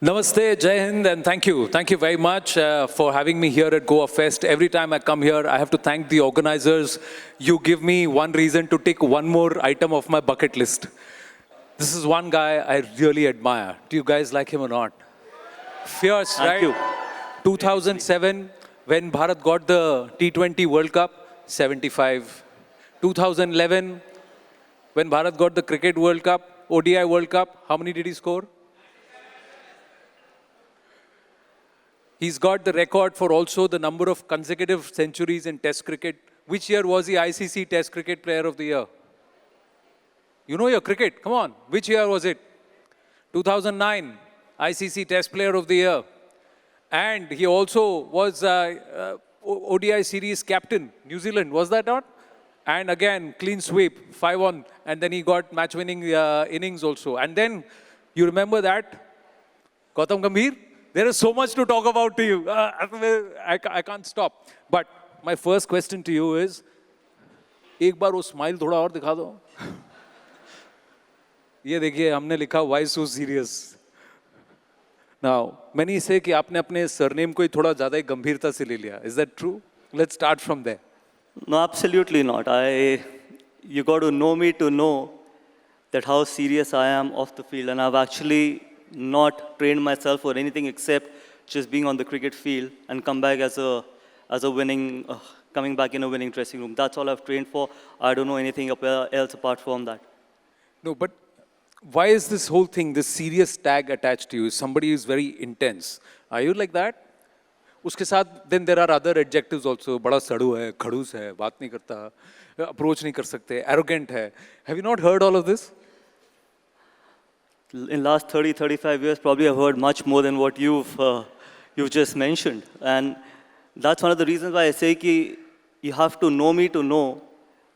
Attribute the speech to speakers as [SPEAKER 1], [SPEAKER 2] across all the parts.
[SPEAKER 1] Namaste, Jai Hind, and thank you. Thank you very much for having me here at Goa Fest. Every time I come here, I have to thank the organizers. You give me one reason to tick one more item off my bucket list. This is one guy I really admire. Do you guys like him or not? Fierce, right?
[SPEAKER 2] Thank you.
[SPEAKER 1] 2007, when Bharat got the T20 World Cup, 75. 2011, when Bharat got the Cricket World Cup, ODI World Cup, how many did he score? He's got the record for also the number of consecutive centuries in Test cricket. Which year was he ICC Test Cricket Player of the Year? You know your cricket, come on. Which year was it? 2009, ICC Test Player of the Year. And he also was ODI Series Captain, New Zealand, was that not? And again, clean sweep, 5-1. And then he got match-winning innings also. And then, you remember that? Gautam Gambhir? There is so much to talk about to you. I can't stop. But my first question to you is, एक बार वो smile थोड़ा और दिखा दो. ये देखिए हमने लिखा why so serious. Now many say कि आपने अपने surname को ही थोड़ा ज़्यादा ही गंभीरता से ले लिया. Is that true? Let's start from there.
[SPEAKER 2] No, absolutely not. You got to know me to know that how serious I am off the field, and I've actually not trained myself for anything except just being on the cricket field and come back as a winning, coming back in a winning dressing room. That's all I've trained for. I don't know anything else apart from that.
[SPEAKER 1] No, but why is this whole thing, this serious tag attached to you? Somebody is very intense. Are you like that? उसके साथ then there are other adjectives also. बड़ा सड़ू है, खड़ूस है, बात नहीं करता, approach नहीं कर सकते, arrogant है. Have you not heard all of this?
[SPEAKER 2] In last 30, 35 years, probably I've heard much more than what you've just mentioned. And that's one of the reasons why I say ki you have to know me to know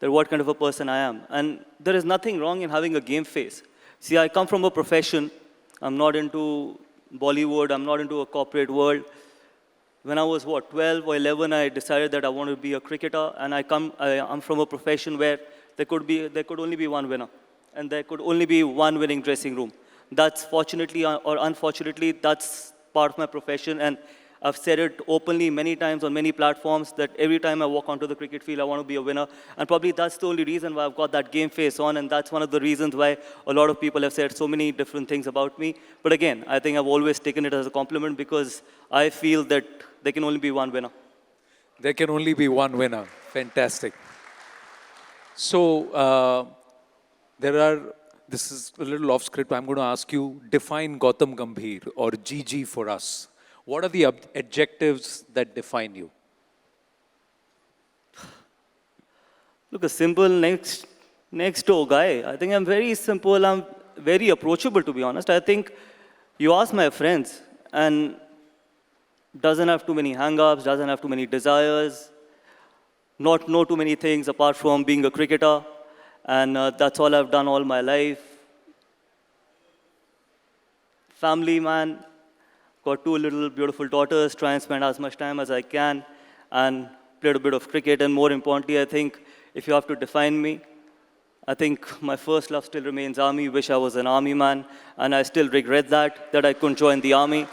[SPEAKER 2] that what kind of a person I am. And there is nothing wrong in having a game face. See, I come from a profession. I'm not into Bollywood. I'm not into a corporate world. When I was, 12 or 11, I decided that I wanted to be a cricketer. And I'm from a profession where there could only be one winner. And there could only be one winning dressing room. That's fortunately or unfortunately, that's part of my profession. And I've said it openly many times on many platforms that every time I walk onto the cricket field, I want to be a winner. And probably that's the only reason why I've got that game face on. And that's one of the reasons why a lot of people have said so many different things about me. But again, I think I've always taken it as a compliment because I feel that there can only be one winner.
[SPEAKER 1] There can only be one winner. Fantastic. So, this is a little off script. I'm going to ask you, define Gautam Gambhir or GG for us. What are the adjectives that define you?
[SPEAKER 2] Look, a simple next door guy. I think I'm very simple. I'm very approachable, to be honest. I think you ask my friends and doesn't have too many hang-ups, doesn't have too many desires, not know too many things apart from being a cricketer. And that's all I've done all my life. Family man, got 2 little beautiful daughters, try and spend as much time as I can, and played a bit of cricket. And more importantly, I think if you have to define me, I think my first love still remains army. Wish I was an army man, and I still regret that I couldn't join the army.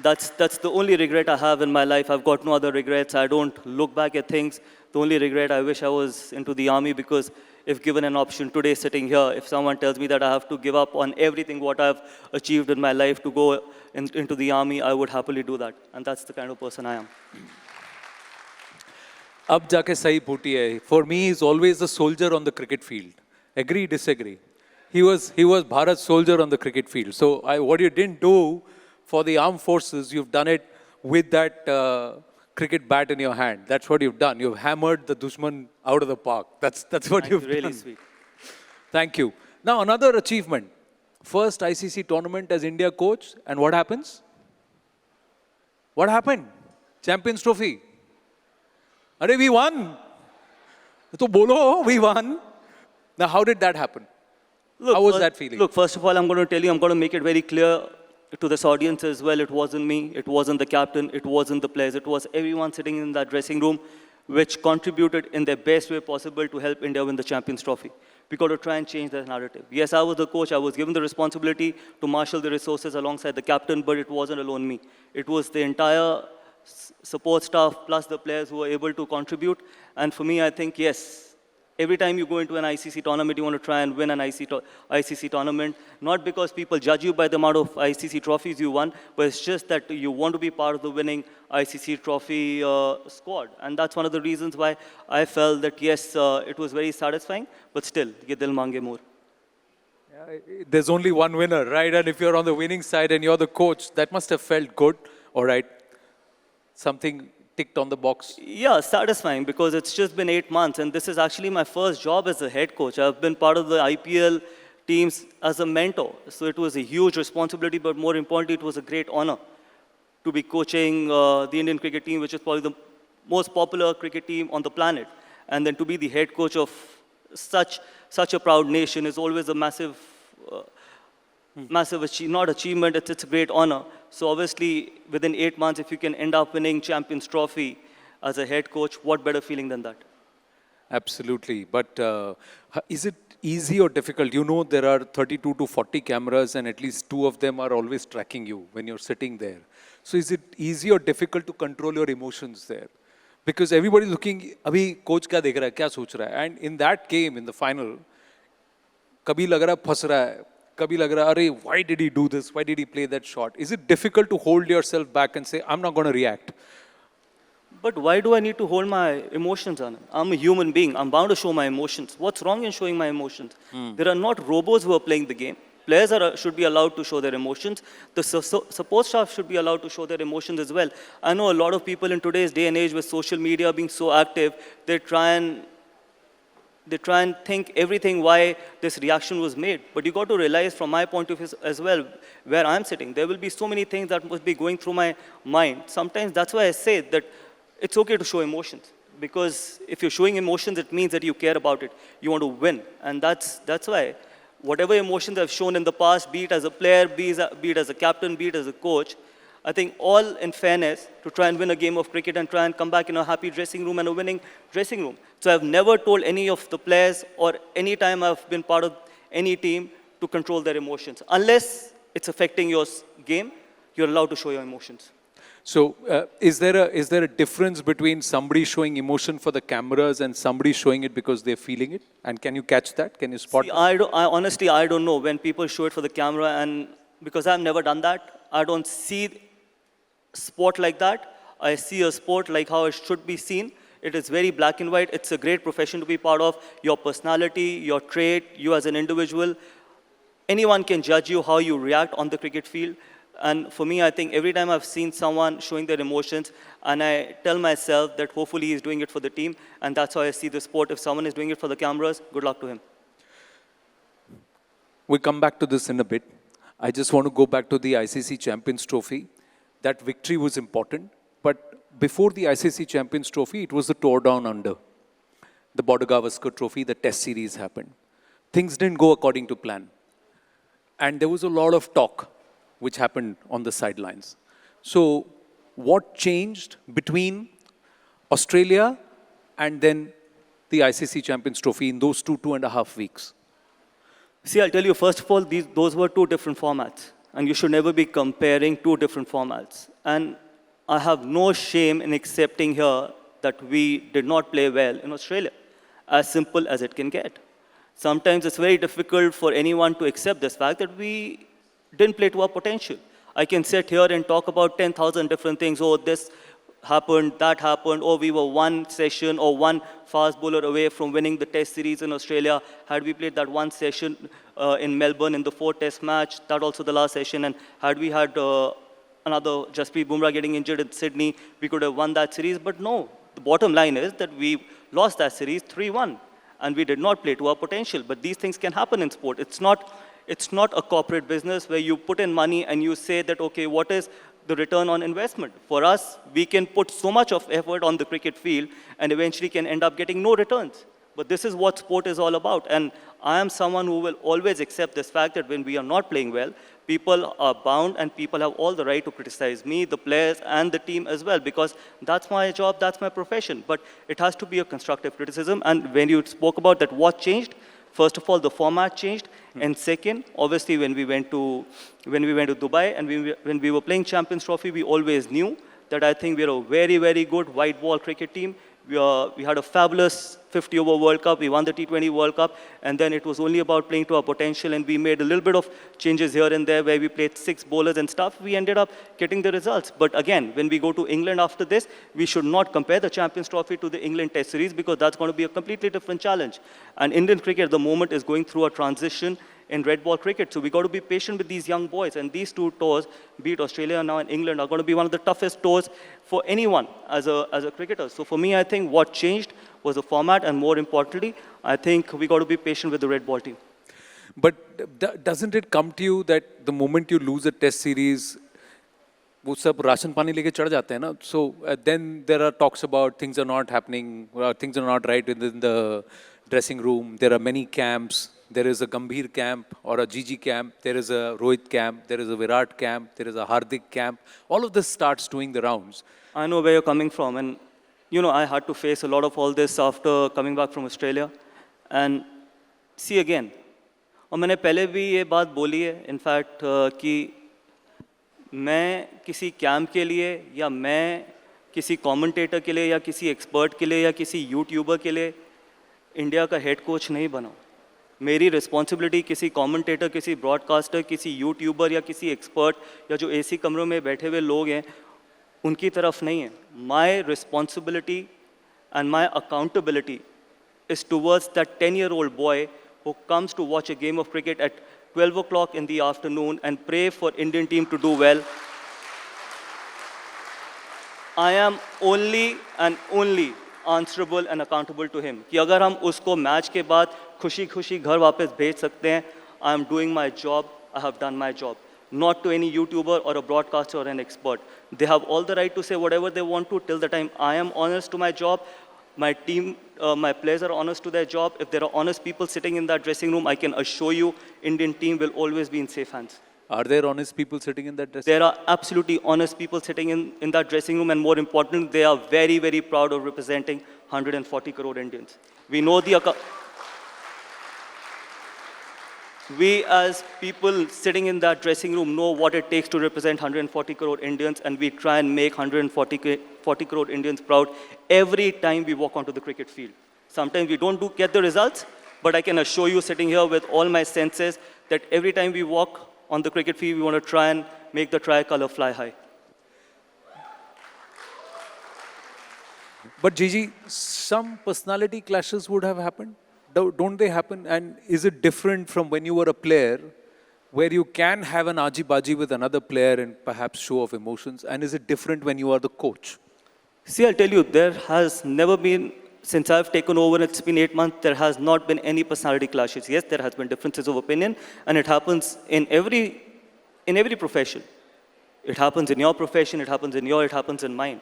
[SPEAKER 2] That's the only regret I have in my life. I've got no other regrets. I don't look back at things. The only regret, I wish I was into the army, because if given an option today sitting here, if someone tells me that I have to give up on everything what I've achieved in my life to go into the army, I would happily do that. And that's the kind of person I am.
[SPEAKER 1] Ab jaake sahi puti hai. For me, he's always a soldier on the cricket field. Agree, disagree? He was Bharat's soldier on the cricket field. So what you didn't do for the armed forces, you've done it with that cricket bat in your hand. That's what you've done. You've hammered the dushman out of the park. That's what you've done.
[SPEAKER 2] Really sweet.
[SPEAKER 1] Thank you. Now another achievement. First ICC tournament as India coach, and what happens? What happened? Champions Trophy. Arey, we won. To bolo, we won. Now how did that happen?
[SPEAKER 2] Look,
[SPEAKER 1] how was that feeling?
[SPEAKER 2] Look, first of all, I'm going to tell you, I'm going to make it very clear to this audience as well. It wasn't me, it wasn't the captain, it wasn't the players, it was everyone sitting in that dressing room which contributed in their best way possible to help India win the Champions Trophy. We got to try and change that narrative. Yes, I was the coach. I was given the responsibility to marshal the resources alongside the captain, but it wasn't alone me. It was the entire support staff plus the players who were able to contribute. And for me, I think, yes, every time you go into an ICC tournament, you want to try and win an ICC tournament, not because people judge you by the amount of ICC trophies you won, but it's just that you want to be part of the winning ICC trophy squad. And that's one of the reasons why I felt that, yes, it was very satisfying, but still, ye dil mange more.
[SPEAKER 1] There's only one winner, right? And if you're on the winning side and you're the coach, that must have felt good, all right? Something ticked on the box.
[SPEAKER 2] Yeah, satisfying because it's just been 8 months and this is actually my first job as a head coach. I've been part of the IPL teams as a mentor. So it was a huge responsibility, but more importantly, it was a great honor to be coaching the Indian cricket team, which is probably the most popular cricket team on the planet. And then to be the head coach of such a proud nation is always a massive not achievement, it's a great honor. So obviously, within 8 months, if you can end up winning Champions Trophy as a head coach, what better feeling than that?
[SPEAKER 1] Absolutely. But is it easy or difficult? You know, there are 32 to 40 cameras and at least 2 of them are always tracking you when you're sitting there. So is it easy or difficult to control your emotions there? Because everybody's looking, abhi coach kya dekh raha hai, kya soch raha hai? And in that game, in the final, kabhi lag raha hai, phas raha hai. Kabhi lag raha, arey, why did he do this? Why did he play that shot? Is it difficult to hold yourself back and say, I'm not going to react?
[SPEAKER 2] But why do I need to hold my emotions, Anand? I'm a human being. I'm bound to show my emotions. What's wrong in showing my emotions? There are not robots who are playing the game. Players should be allowed to show their emotions. The support staff should be allowed to show their emotions as well. I know a lot of people in today's day and age with social media being so active, they try and think everything why this reaction was made. But you got to realize from my point of view as well, where I'm sitting, there will be so many things that must be going through my mind. Sometimes that's why I say that it's okay to show emotions. Because if you're showing emotions, it means that you care about it. You want to win. And that's why whatever emotions I've shown in the past, be it as a player, be it as a captain, be it as a coach, I think all in fairness to try and win a game of cricket and try and come back in a happy dressing room and a winning dressing room. So I've never told any of the players or any time I've been part of any team to control their emotions. Unless it's affecting your game, you're allowed to show your emotions.
[SPEAKER 1] So is there a difference between somebody showing emotion for the cameras and somebody showing it because they're feeling it? And can you catch that? Can you spot
[SPEAKER 2] See,
[SPEAKER 1] that?
[SPEAKER 2] honestly, I don't know when people show it for the camera, and because I've never done that, I don't see sport like that. I see a sport like how it should be seen. It is very black and white. It's a great profession to be part of. Your personality, your trait, you as an individual, anyone can judge you how you react on the cricket field. And for me, I think every time I've seen someone showing their emotions, and I tell myself that hopefully he's doing it for the team, and that's how I see the sport. If someone is doing it for the cameras, good luck to him.
[SPEAKER 1] We'll come back to this in a bit. I just want to go back to the ICC Champions Trophy. That victory was important, but before the ICC Champions Trophy, it was the Tour Down Under. The Border Gavaskar Trophy, the Test Series happened. Things didn't go according to plan. And there was a lot of talk which happened on the sidelines. So what changed between Australia and then the ICC Champions Trophy in those 2.5 weeks?
[SPEAKER 2] See, I'll tell you, first of all, those were 2 different formats. And you should never be comparing 2 different formats. And I have no shame in accepting here that we did not play well in Australia. As simple as it can get. Sometimes it's very difficult for anyone to accept this fact that we didn't play to our potential. I can sit here and talk about 10,000 different things. Oh, this happened, that happened. Oh, we were 1 session or 1 fast bowler away from winning the Test series in Australia. Had we played that 1 session in Melbourne in the 4th Test match, that also the last session, and had we had another Jasprit Bumrah getting injured in Sydney, we could have won that series. But no, the bottom line is that we lost that series 3-1, and we did not play to our potential. But these things can happen in sport. It's not a corporate business where you put in money and you say that, okay, what is the return on investment? For us, we can put so much of effort on the cricket field and eventually can end up getting no returns. But this is what sport is all about. And I am someone who will always accept this fact that when we are not playing well, people are bound and people have all the right to criticize me, the players, and the team as well, because that's my job, that's my profession. But it has to be a constructive criticism. And when you spoke about that, what changed? First of all, the format changed, and second, obviously, when we went to Dubai and when we were playing Champions Trophy, we always knew that I think we're a very, very good white ball cricket team. We had a fabulous 50-over World Cup. We won the T20 World Cup. And then it was only about playing to our potential. And we made a little bit of changes here and there where we played 6 bowlers and stuff. We ended up getting the results. But again, when we go to England after this, we should not compare the Champions Trophy to the England Test Series because that's going to be a completely different challenge. And Indian cricket at the moment is going through a transition in red ball cricket. So we got to be patient with these young boys. And these 2 tours, be it Australia now and England, are going to be one of the toughest tours for anyone as a cricketer. So for me, I think what changed was the format, and more importantly, I think we got to be patient with the red ball team.
[SPEAKER 1] But doesn't it come to you that the moment you lose a test series, वो सब ration पानी लेके चढ़ जाते हैं ना? So then there are talks about things are not happening, things are not right within the dressing room. There are many camps. There is a Gambhir camp or a GG camp. There is a Rohit camp. There is a Virat camp. There is a Hardik camp. All of this starts doing the rounds.
[SPEAKER 2] I know where you're coming from. And, you know, I had to face a lot of all this after coming back from Australia. And see again, और मैंने पहले भी ये बात बोली है, in fact कि मैं किसी कैंप के लिए या मैं किसी कमेंटेटर के लिए या किसी एक्सपर्ट के लिए या किसी यूट्यूबर के लिए इंडिया का हेड कोच नहीं बना. मेरी रिस्पॉन्सिबिलिटी किसी कमेंटेटर, किसी ब्रॉडकास्टर, किसी यूट्यूबर या किसी एक्सपर्ट या जो एसी कमरों में बैठे हुए लोग हैं उनकी तरफ नहीं है. My responsibility and my accountability is towards that 10-year-old boy who comes to watch a game of cricket at 12 o'clock in the afternoon and pray for Indian team to do well. I am only and only answerable and accountable to him. कि अगर हम उसको match के बाद खुशी-खुशी घर वापस भेज सकते हैं, I am doing my job, I have done my job. Not to any YouTuber or a broadcaster or an expert. They have all the right to say whatever they want to till the time I am honest to my job. My team, my players are honest to their job. If there are honest people sitting in that dressing room, I can assure you, Indian team will always be in safe hands.
[SPEAKER 1] Are there honest people sitting in that dressing room?
[SPEAKER 2] There are absolutely honest people sitting in that dressing room, and more important, they are very, very proud of representing 140 crore Indians. We know we as people sitting in that dressing room know what it takes to represent 140 crore Indians, and we try and make 140 crore Indians proud every time we walk onto the cricket field. Sometimes we don't get the results, but I can assure you sitting here with all my senses that every time we walk on the cricket field, we want to try and make the tricolour fly high.
[SPEAKER 1] But Gigi, some personality clashes would have happened. Don't they happen? And is it different from when you were a player, where you can have an aji-baji with another player and perhaps show of emotions? And is it different when you are the coach?
[SPEAKER 2] See, I'll tell you, there has never been, since I've taken over, it's been 8 months, there has not been any personality clashes. Yes, there has been differences of opinion, and it happens in every profession. It happens in your profession, it happens in mine.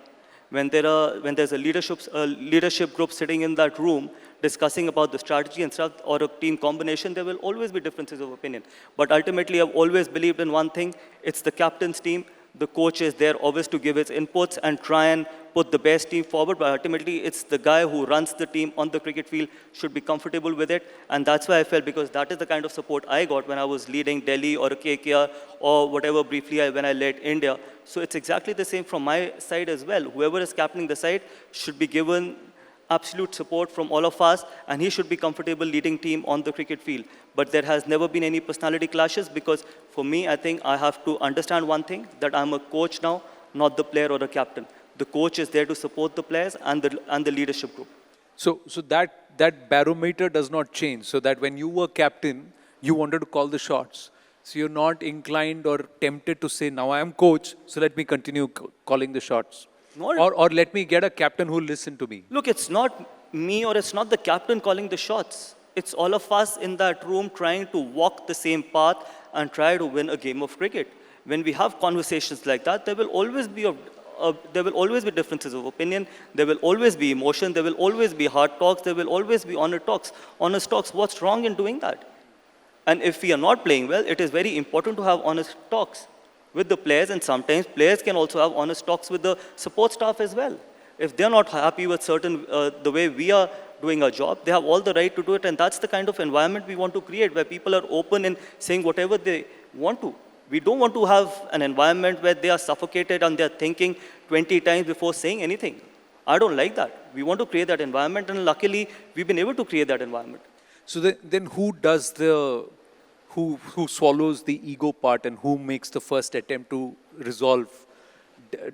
[SPEAKER 2] When there's a leadership group sitting in that room discussing about the strategy and stuff or a team combination, there will always be differences of opinion. But ultimately, I've always believed in one thing: it's the captain's team. The coach is there always to give his inputs and try and put the best team forward, but ultimately it's the guy who runs the team on the cricket field should be comfortable with it. And that's why I felt, because that is the kind of support I got when I was leading Delhi or KKR or whatever briefly when I led India. So it's exactly the same from my side as well. Whoever is captaining the side should be given absolute support from all of us, and he should be comfortable leading team on the cricket field. But there has never been any personality clashes, because for me, I think I have to understand one thing, that I'm a coach now, not the player or the captain. The coach is there to support the players and the leadership group.
[SPEAKER 1] So that barometer does not change, so that when you were captain, you wanted to call the shots. So you're not inclined or tempted to say, now I am coach, so let me continue calling the shots. Or let me get a captain who will listen to me.
[SPEAKER 2] Look, it's not me or it's not the captain calling the shots. It's all of us in that room trying to walk the same path and try to win a game of cricket. When we have conversations like that, there will always be differences of opinion. There will always be emotion. There will always be hard talks. There will always be honest talks. What's wrong in doing that? And if we are not playing well, it is very important to have honest talks with the players, and sometimes players can also have honest talks with the support staff as well. If they're not happy with the way we are doing our job. They have all the right to do it, and that's the kind of environment we want to create, where people are open in saying whatever they want to. We don't want to have an environment where they are suffocated and they're thinking 20 times before saying anything. I don't like that. We want to create that environment, and luckily, we've been able to create that environment.
[SPEAKER 1] So then who does who swallows the ego part and who makes the first attempt to resolve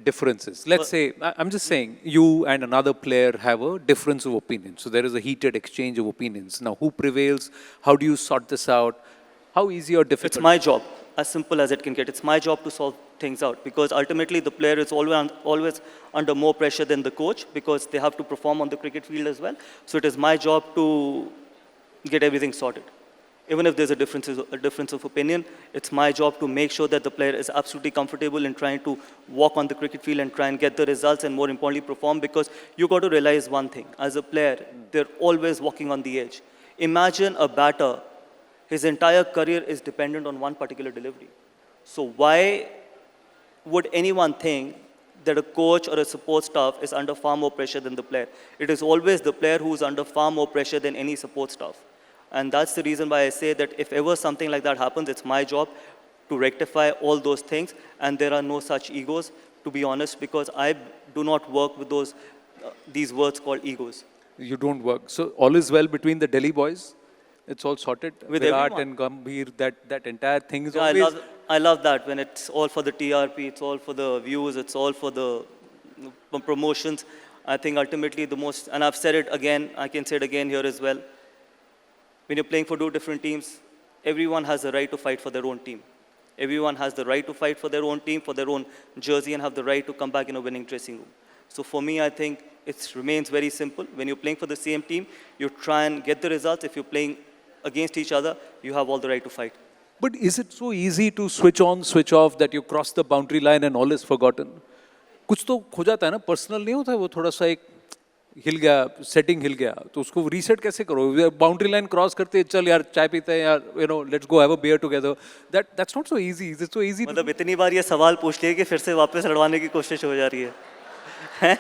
[SPEAKER 1] differences? Let's say, I'm just saying, you and another player have a difference of opinion. So there is a heated exchange of opinions. Now, who prevails? How do you sort this out? How easy or difficult?
[SPEAKER 2] It's my job, as simple as it can get. It's my job to solve things out, because ultimately the player is always under more pressure than the coach, because they have to perform on the cricket field as well. So it is my job to get everything sorted. Even if there's a difference of opinion, it's my job to make sure that the player is absolutely comfortable in trying to walk on the cricket field and try and get the results, and more importantly perform, because you got to realize one thing. As a player, they're always walking on the edge. Imagine a batter, his entire career is dependent on one particular delivery. So why would anyone think that a coach or a support staff is under far more pressure than the player? It is always the player who's under far more pressure than any support staff. And that's the reason why I say that if ever something like that happens, it's my job to rectify all those things. And there are no such egos, to be honest, because I do not work with these words called egos.
[SPEAKER 1] You don't work. So all is well between the Delhi boys? It's all sorted?
[SPEAKER 2] With
[SPEAKER 1] Virat
[SPEAKER 2] everyone.
[SPEAKER 1] and Gambhir, that entire thing is
[SPEAKER 2] Yeah,
[SPEAKER 1] always...
[SPEAKER 2] I love that, when it's all for the TRP, it's all for the views, it's all for the promotions. I think ultimately the most, and I've said it again, I can say it again here as well. When you're playing for two different teams, everyone has the right to fight for their own team. Everyone has the right to fight for their own team, for their own jersey, and have the right to come back in a winning dressing room. So for me, I think it remains very simple. When you're playing for the same team, you try and get the results. If you're playing against each other, you have all the right to fight.
[SPEAKER 1] But is it so easy to switch on, switch off, that you cross the boundary line and all is forgotten? कुछ तो खो जाता है ना, personal नहीं होता, वो थोड़ा सा एक हिल गया, सेटिंग हिल गया, तो उसको रीसेट कैसे करो? बाउंड्री लाइन क्रॉस करते चल यार चाय पीते हैं यार, you know, let's go have a beer together. That's not so easy. Is it so easy?
[SPEAKER 2] मतलब इतनी बार ये सवाल पूछ लिया कि फिर से वापस लड़वाने की कोशिश हो जा रही है.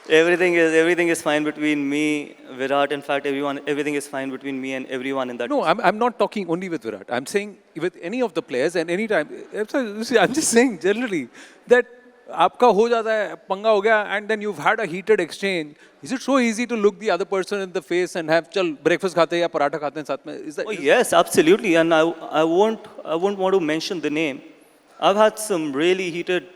[SPEAKER 2] Everything is fine between me, Virat. In fact, everything is fine between me and everyone in that.
[SPEAKER 1] No, I'm not talking only with Virat. I'm saying with any of the players and any time. I'm just saying generally that आपका हो जाता है, पंगा हो गया, and then you've had a heated exchange. Is it so easy to look the other person in the face and have चल breakfast खाते हैं या पराठा खाते हैं साथ में? Is that?
[SPEAKER 2] Oh yes, absolutely. And I won't want to mention the name. I've had some really heated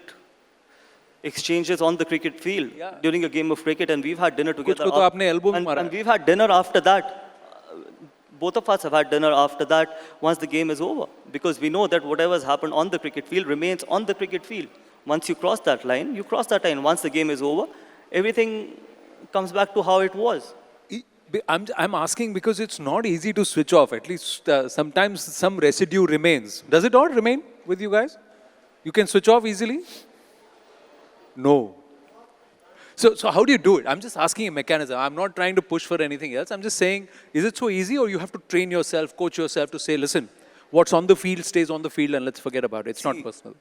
[SPEAKER 2] exchanges on the cricket field during a game of cricket, and we've had dinner together.
[SPEAKER 1] कुछ को तो आपने elbow में मारा.
[SPEAKER 2] And we've had dinner after that. Both of us have had dinner after that once the game is over, because we know that whatever's happened on the cricket field remains on the cricket field. Once you cross that line, you cross that line. Once the game is over, everything comes back to how it was.
[SPEAKER 1] I'm asking because it's not easy to switch off. At least sometimes some residue remains. Does it all remain with you guys? You can switch off easily? No. So how do you do it? I'm just asking a mechanism. I'm not trying to push for anything else. I'm just saying, is it so easy, or you have to train yourself, coach yourself to say, listen, what's on the field stays on the field and let's forget about it. It's not personal.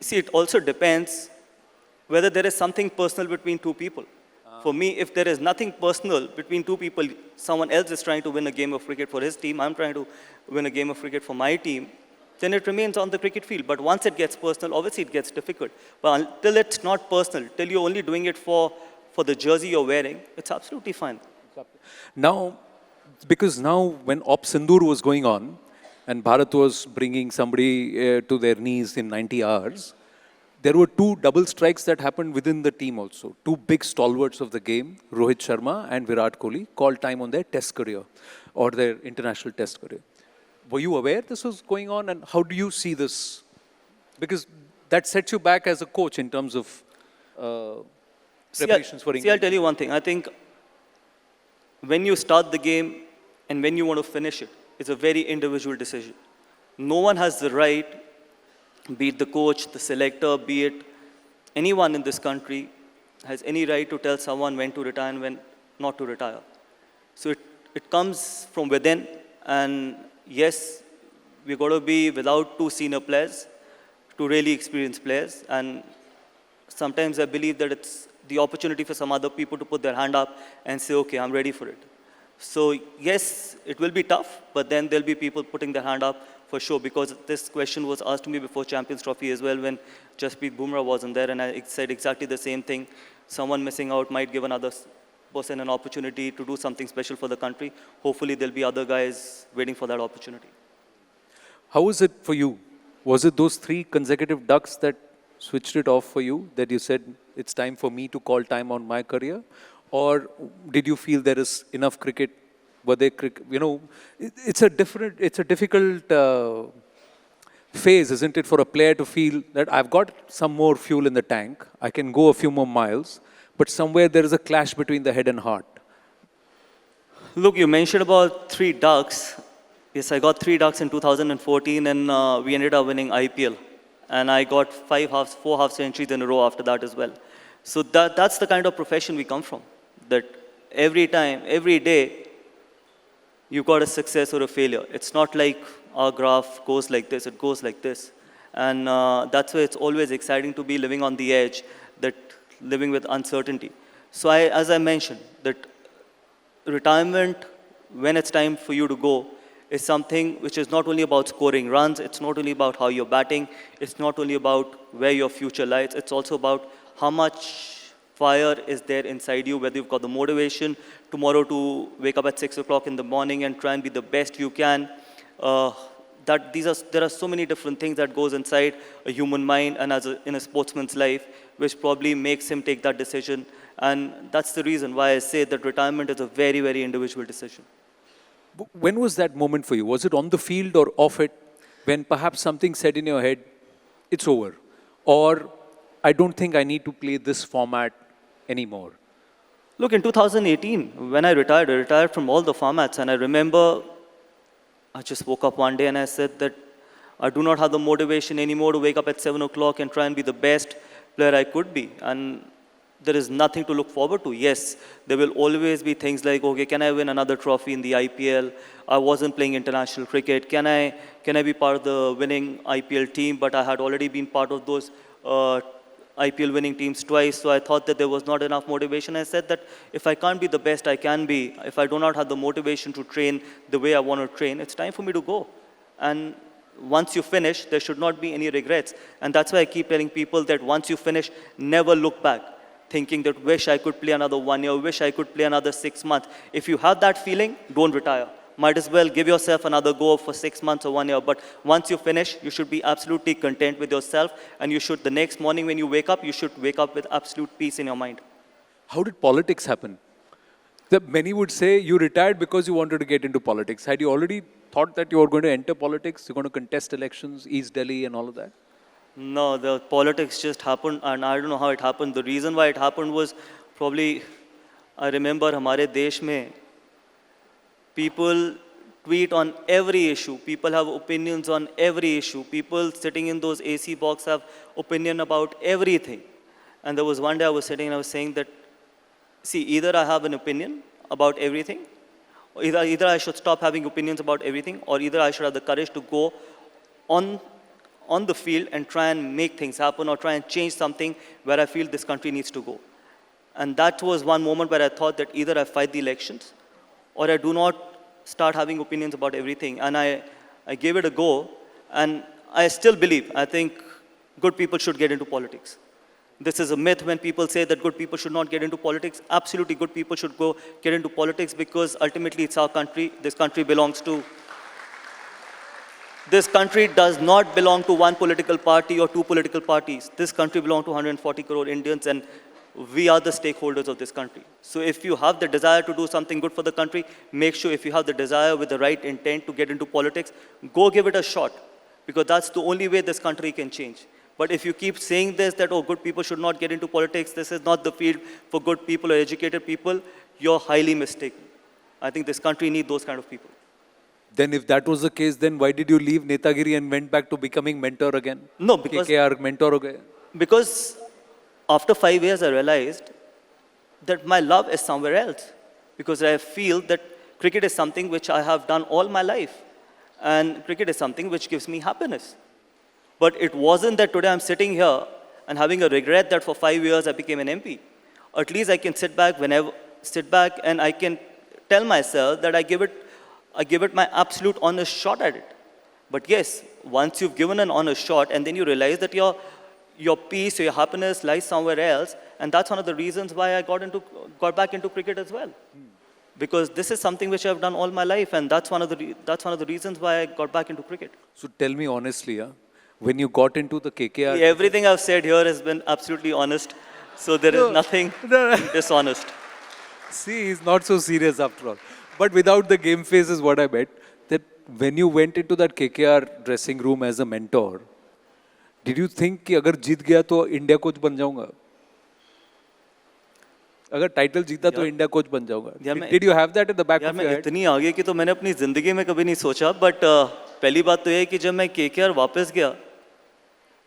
[SPEAKER 2] See, it also depends whether there is something personal between two people. For me, if there is nothing personal between two people, someone else is trying to win a game of cricket for his team, I'm trying to win a game of cricket for my team, then it remains on the cricket field. But once it gets personal, obviously it gets difficult. But until it's not personal, till you're only doing it for the jersey you're wearing, it's absolutely fine.
[SPEAKER 1] Now, because now when Op Sindoor was going on, and Bharat was bringing somebody to their knees in 90 hours, there were two double strikes that happened within the team also. Two big stalwarts of the game, Rohit Sharma and Virat Kohli, called time on their test career or their international test career. Were you aware this was going on, and how do you see this? Because that sets you back as a coach in terms of preparations for England.
[SPEAKER 2] See, I'll tell you one thing. I think when you start the game and when you want to finish it, it's a very individual decision. No one has the right, be it the coach, the selector, be it anyone in this country, has any right to tell someone when to retire and when not to retire. So it comes from within, and yes, we've got to be without two senior players, two really experienced players, and sometimes I believe that it's the opportunity for some other people to put their hand up and say, okay, I'm ready for it. So yes, it will be tough, but then there'll be people putting their hand up for sure, because this question was asked to me before Champions Trophy as well when Jasprit Bumrah wasn't there, and I said exactly the same thing. Someone missing out might give another person an opportunity to do something special for the country. Hopefully there'll be other guys waiting for that opportunity.
[SPEAKER 1] How was it for you? Was it those 3 consecutive ducks that switched it off for you, that you said, it's time for me to call time on my career? Or did you feel there is enough cricket? Were they, it's a difficult phase, isn't it, for a player to feel that I've got some more fuel in the tank, I can go a few more miles, but somewhere there is a clash between the head and heart.
[SPEAKER 2] Look, you mentioned about 3 ducks. Yes, I got 3 ducks in 2014, and we ended up winning IPL. And I got 4 half centuries in a row after that as well. So that's the kind of profession we come from. That every time, every day, you got a success or a failure. It's not like our graph goes like this, it goes like this. And that's why it's always exciting to be living on the edge, that living with uncertainty. So as I mentioned, that retirement, when it's time for you to go, is something which is not only about scoring runs, it's not only about how you're batting, it's not only about where your future lies, it's also about how much fire is there inside you, whether you've got the motivation tomorrow to wake up at 6 o'clock in the morning and try and be the best you can. There are so many different things that goes inside a human mind and in a sportsman's life, which probably makes him take that decision. And that's the reason why I say that retirement is a very, very individual decision.
[SPEAKER 1] When was that moment for you? Was it on the field or off it, when perhaps something said in your head, it's over? Or, I don't think I need to play this format anymore?
[SPEAKER 2] Look, in 2018, when I retired from all the formats, and I remember I just woke up one day and I said that I do not have the motivation anymore to wake up at 7 o'clock and try and be the best player I could be. And there is nothing to look forward to. Yes, there will always be things like, okay, can I win another trophy in the IPL? I wasn't playing international cricket. Can I be part of the winning IPL team? But I had already been part of those IPL winning teams twice, so I thought that there was not enough motivation. I said that if I can't be the best I can be, if I do not have the motivation to train the way I want to train, it's time for me to go. And once you finish, there should not be any regrets. And that's why I keep telling people that once you finish, never look back, thinking that wish I could play another 1 year, wish I could play another 6 months. If you have that feeling, don't retire. Might as well give yourself another go for 6 months or 1 year. But once you finish, you should be absolutely content with yourself. And you should, the next morning when you wake up, you should wake up with absolute peace in your mind.
[SPEAKER 1] How did politics happen? Many would say you retired because you wanted to get into politics. Had you already thought that you were going to enter politics? You're going to contest elections, East Delhi and all of that?
[SPEAKER 2] No, the politics just happened, and I don't know how it happened. The reason why it happened was probably, I remember हमारे देश में people tweet on every issue. People have opinions on every issue. People sitting in those AC box have opinion about everything. And there was one day I was sitting and I was saying that, see, either I have an opinion about everything, or either I should stop having opinions about everything, or either I should have the courage to go on the field and try and make things happen or try and change something where I feel this country needs to go. And that was one moment where I thought that either I fight the elections or I do not start having opinions about everything. And I gave it a go, and I still believe, I think good people should get into politics. This is a myth when people say that good people should not get into politics. Absolutely, good people should get into politics, because ultimately it's our country. This country does not belong to one political party or two political parties. This country belongs to 140 crore Indians, and we are the stakeholders of this country. So if you have the desire to do something good for the country, make sure if you have the desire with the right intent to get into politics, go give it a shot, because that's the only way this country can change. But if you keep saying this, that, oh, good people should not get into politics, this is not the field for good people or educated people, you're highly mistaken. I think this country needs those kind of people.
[SPEAKER 1] Then if that was the case, then why did you leave Netagiri and went back to becoming mentor again?
[SPEAKER 2] No, because
[SPEAKER 1] KKR mentor again?
[SPEAKER 2] Because after 5 years, I realized that my love is somewhere else. Because I feel that cricket is something which I have done all my life. And cricket is something which gives me happiness. But it wasn't that today I'm sitting here and having a regret that for 5 years I became an MP. at least I can sit back and I can tell myself that I give it my absolute honest shot at it. But yes, once you've given an honest shot and then you realize that your peace or your happiness lies somewhere else, and that's one of the reasons why I got back into cricket as well. Because this is something which I've done all my life, and that's one of the reasons why I got back into cricket.
[SPEAKER 1] So tell me honestly, when you got into the KKR...
[SPEAKER 2] Everything I've said here has been absolutely honest, so there is nothing dishonest.
[SPEAKER 1] See, he's not so serious after all. But without the game face is what I bet, that when you went into that KKR dressing room as a mentor, did you think कि अगर जीत गया तो India coach बन जाऊंगा? अगर title जीता तो India coach बन जाऊंगा? Did you have that at the back of your head?
[SPEAKER 2] इतनी आगे की तो मैंने अपनी जिंदगी में कभी नहीं सोचा, but पहली बात तो ये है कि जब मैं KKR वापस गया,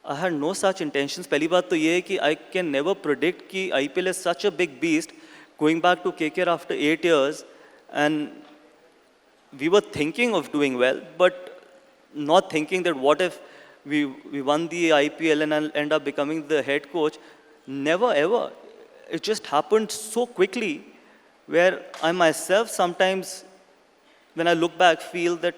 [SPEAKER 2] I had no such intentions. पहली बात तो ये है कि I can never predict कि IPL is such a big beast. Going back to KKR after 8 years, and we were thinking of doing well, but not thinking that what if we won the IPL and I'll end up becoming the head coach. Never ever. It just happened so quickly, where I myself sometimes, when I look back, feel that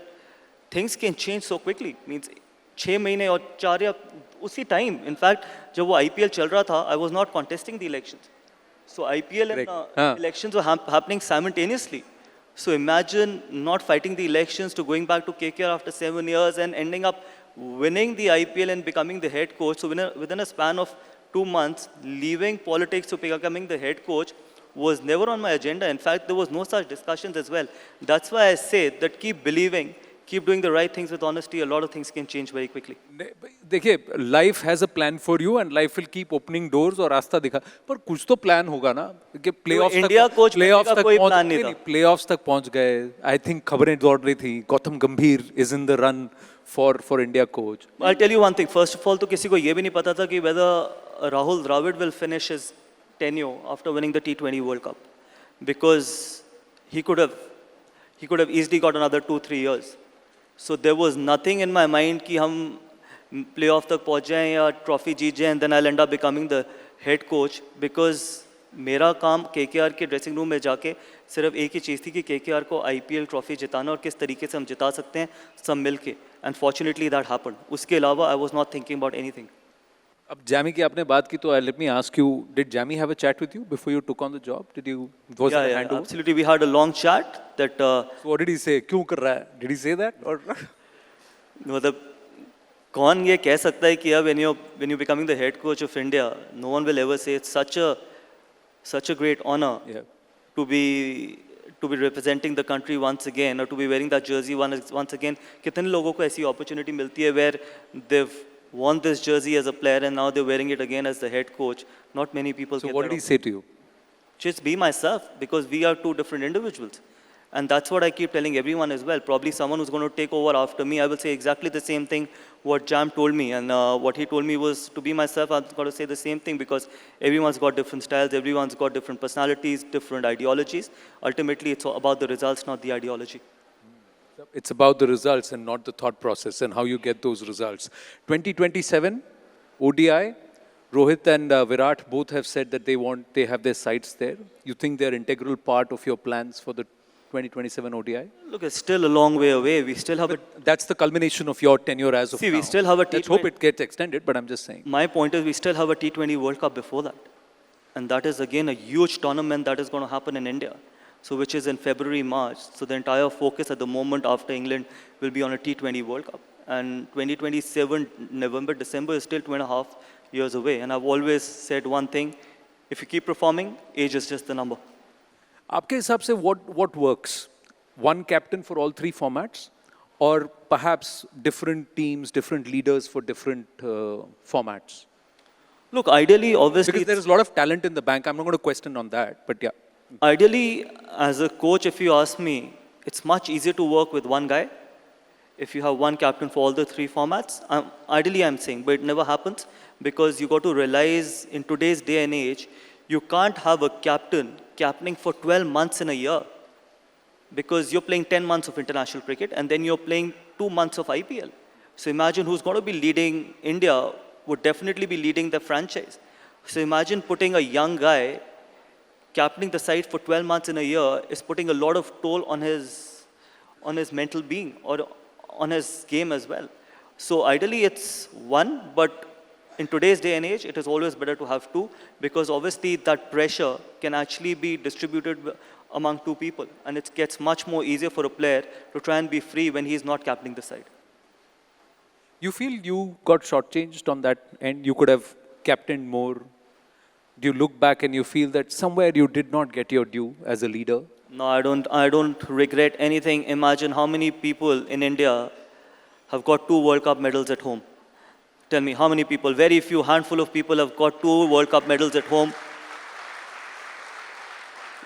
[SPEAKER 2] things can change so quickly. Means 6 महीने और 4 या उसी time. In fact, जब वो IPL चल रहा था, I was not contesting the elections. So IPL and elections were happening simultaneously. So imagine not fighting the elections to going back to KKR after 7 years and ending up winning the IPL and becoming the head coach. So within a span of 2 months, leaving politics to becoming the head coach was never on my agenda. In fact, there was no such discussions as well. That's why I say that keep believing, keep doing the right things with honesty. A lot of things can change very quickly.
[SPEAKER 1] देखिए, life has a plan for you and life will keep opening doors और रास्ता दिखा. पर कुछ तो plan होगा ना कि playoffs तक पहुंच गए. I think खबरें दौड़ रही थी. Gautam Gambhir is in the run for India coach.
[SPEAKER 2] I'll tell you one thing. First of all, तो किसी को ये भी नहीं पता था कि whether Rahul Dravid will finish his tenure after winning the T20 World Cup, because he could have easily got another 2-3 years. So there was nothing in my mind कि हम playoff तक पहुंच जाएं या trophy जीत जाएं and then I'll end up becoming the head coach, because मेरा काम KKR के dressing room में जाके सिर्फ एक ही चीज़ थी कि KKR को IPL trophy जिताना और किस तरीके से हम जिता सकते हैं सब मिलके, and fortunately that happened. उसके अलावा I was not thinking about anything.
[SPEAKER 1] अब जामी की आपने बात की तो let me ask you, did Jamie have a chat with you before you took on the job? Was it a handover?
[SPEAKER 2] Absolutely. We had a long chat. That.
[SPEAKER 1] So what did he say? क्यों कर रहा है? Did he say that? Or
[SPEAKER 2] मतलब कौन ये कह सकता है कि when you're becoming the head coach of India, no one will ever say it's such a great honor to be representing the country once again, or to be wearing that jersey once again. कितने लोगों को ऐसी opportunity मिलती है where they've won this jersey as a player and now they're wearing it again as the head coach. Not many people.
[SPEAKER 1] So what did he say to you?
[SPEAKER 2] Just be myself, because we are two different individuals. And that's what I keep telling everyone as well. Probably someone who's going to take over after me, I will say exactly the same thing what Jam told me. And what he told me was to be myself. I've got to say the same thing, because everyone's got different styles, everyone's got different personalities, different ideologies. Ultimately, it's about the results, not the ideology.
[SPEAKER 1] It's about the results and not the thought process and how you get those results. 2027 ODI, Rohit and Virat both have said that they have their sights there. You think they're integral part of your plans for the 2027 ODI?
[SPEAKER 2] Look, it's still a long way away. We still have
[SPEAKER 1] That's the culmination of your tenure as of now.
[SPEAKER 2] We still have a T20.
[SPEAKER 1] Let's hope it gets extended, but I'm just saying.
[SPEAKER 2] My point is we still have a T20 World Cup before that. And that is again a huge tournament that is going to happen in India. So which is in February, March. So the entire focus at the moment after England will be on a T20 World Cup. And 2027, November, December is still 2.5 years away. And I've always said one thing, if you keep performing, age is just the number.
[SPEAKER 1] आपके हिसाब से what works? One captain for all 3 formats? Or perhaps different teams, different leaders for different formats?
[SPEAKER 2] Look, ideally, obviously...
[SPEAKER 1] Because there is a lot of talent in the bank. I'm not going to question on that, but yeah.
[SPEAKER 2] Ideally, as a coach, if you ask me, it's much easier to work with one guy if you have one captain for all the 3 formats. Ideally, I'm saying, but it never happens, because you got to realize in today's day and age, you can't have a captaining for 12 months in a year, because you're playing 10 months of international cricket and then you're playing 2 months of IPL. So imagine who's going to be leading India would definitely be leading the franchise. So imagine putting a young guy captaining the side for 12 months in a year is putting a lot of toll on his mental being or on his game as well. So ideally it's one, but in today's day and age, it is always better to have two, because obviously that pressure can actually be distributed among two people, and it gets much more easier for a player to try and be free when he's not captaining the side.
[SPEAKER 1] You feel you got shortchanged on that end? You could have captained more? Do you look back and you feel that somewhere you did not get your due as a leader?
[SPEAKER 2] No, I don't regret anything. Imagine how many people in India have got 2 World Cup medals at home. Tell me, how many people? Very few, handful of people have got 2 World Cup medals at home.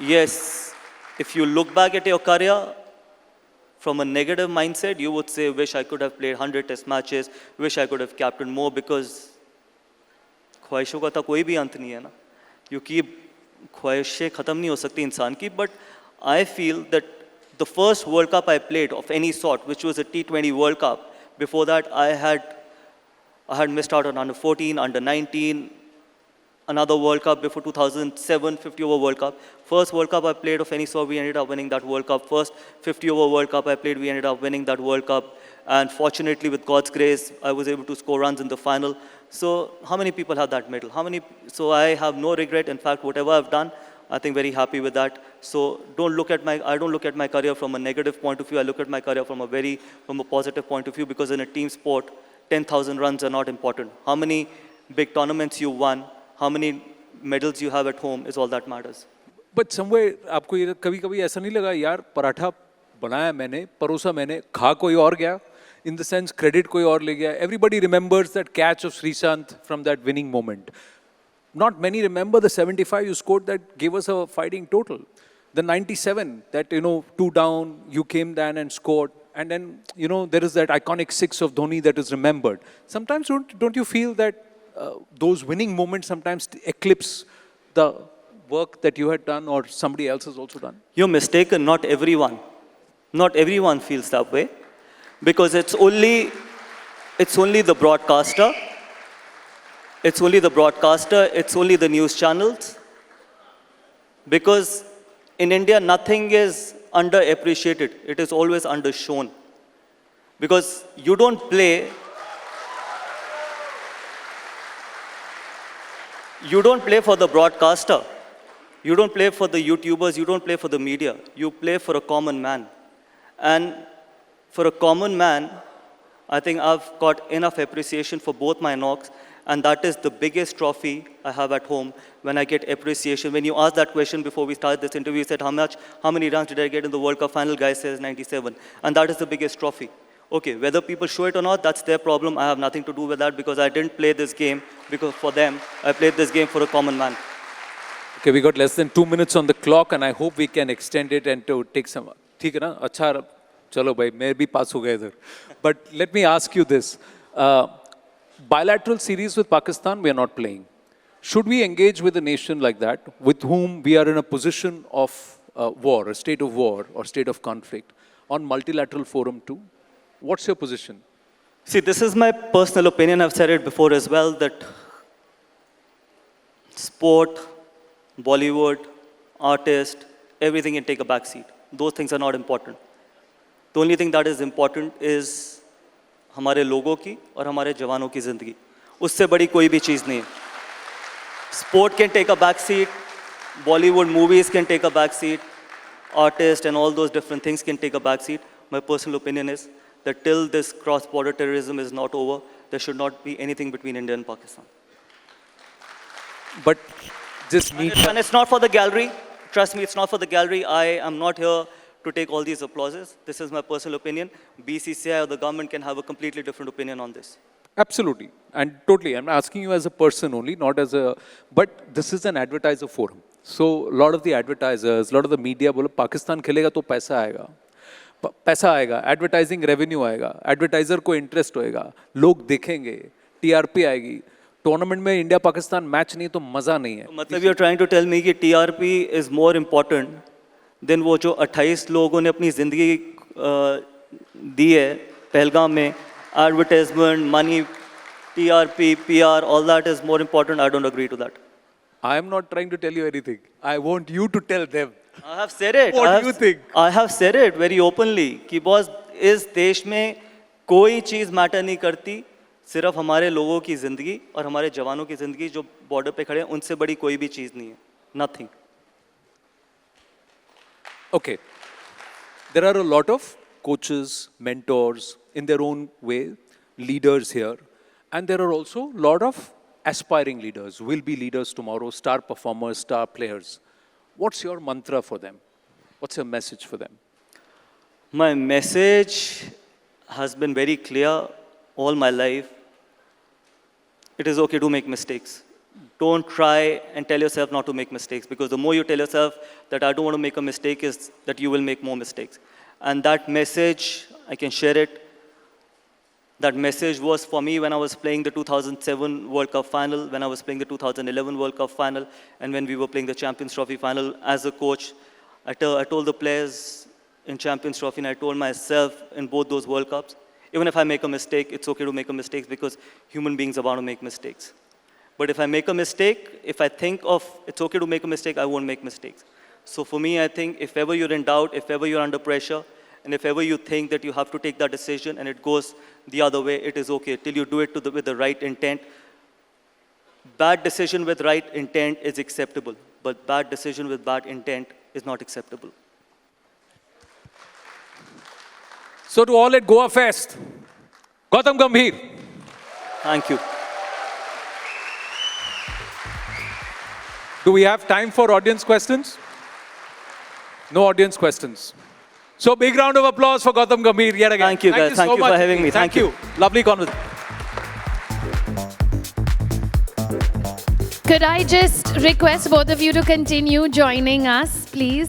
[SPEAKER 2] Yes, if you look back at your career from a negative mindset, you would say, wish I could have played 100 test matches, wish I could have captained more, because ख्वाहिशों का तो कोई भी अंत नहीं है ना, क्योंकि ख्वाहिशें ख़त्म नहीं हो सकती इंसान की. But I feel that the first World Cup I played of any sort, which was a T20 World Cup, before that I had missed out on under 14, under 19, another World Cup before 2007, 50-over World Cup. First World Cup I played of any sort, we ended up winning that World Cup. First 50-over World Cup I played, we ended up winning that World Cup. And fortunately, with God's grace, I was able to score runs in the final. So how many people have that medal? So I have no regret. In fact, whatever I've done, I think very happy with that. So I don't look at my career from a negative point of view. I look at my career from a positive point of view, because in a team sport, 10,000 runs are not important. How many big tournaments you won, how many medals you have at home is all that matters.
[SPEAKER 1] But somewhere आपको ये कभी-कभी ऐसा नहीं लगा यार पराठा बनाया मैंने, परोसा मैंने, खा कोई और गया? In the sense, credit कोई और ले गया. Everybody remembers that catch of Srishant from that winning moment. Not many remember the 75 you scored that gave us a fighting total. The 97 that, 2 down, you came down and scored. And then, there is that iconic 6 of Dhoni that is remembered. Sometimes don't you feel that those winning moments sometimes eclipse the work that you had done or somebody else has also done?
[SPEAKER 2] You're mistaken, not everyone. Not everyone feels that way. Because it's only the broadcaster, it's only the news channels. Because in India, nothing is underappreciated. It is always undershown. Because you don't play for the broadcaster. You don't play for the YouTubers. You don't play for the media. You play for a common man. And for a common man, I think I've got enough appreciation for both my knocks, and that is the biggest trophy I have at home when I get appreciation. When you asked that question before we started this interview, you said, how many runs did I get in the World Cup final? Guy says 97. And that is the biggest trophy. Okay, whether people show it or not, that's their problem. I have nothing to do with that, because I didn't play this game because for them. I played this game for a common man.
[SPEAKER 1] Okay, we got less than 2 minutes on the clock, and I hope we can extend it and to take some... ठीक है ना? अच्छा चलो भाई मैं भी पास हो गया इधर. But let me ask you this. Bilateral series with Pakistan, we are not playing. Should we engage with a nation like that, with whom we are in a position of war, a state of war or state of conflict, on multilateral forum too? What's your position?
[SPEAKER 2] See, this is my personal opinion. I've said it before as well, that sport, Bollywood, artist, everything can take a back seat. Those things are not important. The only thing that is important is हमारे लोगों की और हमारे जवानों की ज़िंदगी. उससे बड़ी कोई भी चीज़ नहीं है. Sport can take a back seat, Bollywood movies can take a back seat, artists and all those different things can take a back seat. My personal opinion is that till this cross-border terrorism is not over, there should not be anything between India and Pakistan.
[SPEAKER 1] But this media...
[SPEAKER 2] And it's not for the gallery. Trust me, it's not for the gallery. I am not here to take all these applauses. This is my personal opinion. BCCI or the government can have a completely different opinion on this.
[SPEAKER 1] Absolutely. And totally. I'm asking you as a person only, not as a... But this is an advertiser forum. So a lot of the advertisers, a lot of the media, बोलो पाकिस्तान खेलेगा तो पैसा आएगा. पैसा आएगा, advertising revenue आएगा, advertiser को interest होएगा, लोग देखेंगे, TRP आएगी. टूर्नामेंट में इंडिया पाकिस्तान मैच नहीं तो मजा नहीं है.
[SPEAKER 2] मतलब you are trying to tell me कि TRP is more important than वो जो 28 लोगों ने अपनी जिंदगी दी है पहलगाम में. Advertisement, money, TRP, PR, all that is more important. I don't agree to that.
[SPEAKER 1] I am not trying to tell you anything. I want you to tell them.
[SPEAKER 2] I have said it.
[SPEAKER 1] What do you think?
[SPEAKER 2] I have said it very openly कि boss इस देश में कोई चीज़ matter नहीं करती, सिर्फ हमारे लोगों की ज़िंदगी और हमारे जवानों की ज़िंदगी जो बॉर्डर पे खड़े हैं उनसे बड़ी कोई भी चीज़ नहीं है. Nothing.
[SPEAKER 1] Okay. There are a lot of coaches, mentors, in their own way, leaders here. And there are also a lot of aspiring leaders, will be leaders tomorrow, star performers, star players. What's your mantra for them? What's your message for them?
[SPEAKER 2] My message has been very clear all my life. It is okay to make mistakes. Don't try and tell yourself not to make mistakes, because the more you tell yourself that I don't want to make a mistake, is that you will make more mistakes. And that message, I can share it. That message was for me when I was playing the 2007 World Cup final, when I was playing the 2011 World Cup final, and when we were playing the Champions Trophy final. As a coach, I told the players in Champions Trophy, and I told myself in both those World Cups, even if I make a mistake, it's okay to make a mistake, because human beings are bound to make mistakes. But if I make a mistake, if I think of it's okay to make a mistake, I won't make mistakes. So for me, I think if ever you're in doubt, if ever you're under pressure, and if ever you think that you have to take that decision and it goes the other way, it is okay till you do it with the right intent. Bad decision with right intent is acceptable, but bad decision with bad intent is not acceptable.
[SPEAKER 1] So to all at Goa Fest, Gautam Gambhir.
[SPEAKER 2] Thank you.
[SPEAKER 1] Do we have time for audience questions? No audience questions. So big round of applause for Gautam Gambhir yet again.
[SPEAKER 2] Thank you, guys. Thank
[SPEAKER 1] so
[SPEAKER 2] you
[SPEAKER 1] much.
[SPEAKER 2] for having me.
[SPEAKER 1] Thank
[SPEAKER 2] Thank
[SPEAKER 1] you. Lovely conversation.
[SPEAKER 3] Could I just request both of you to continue joining us, please?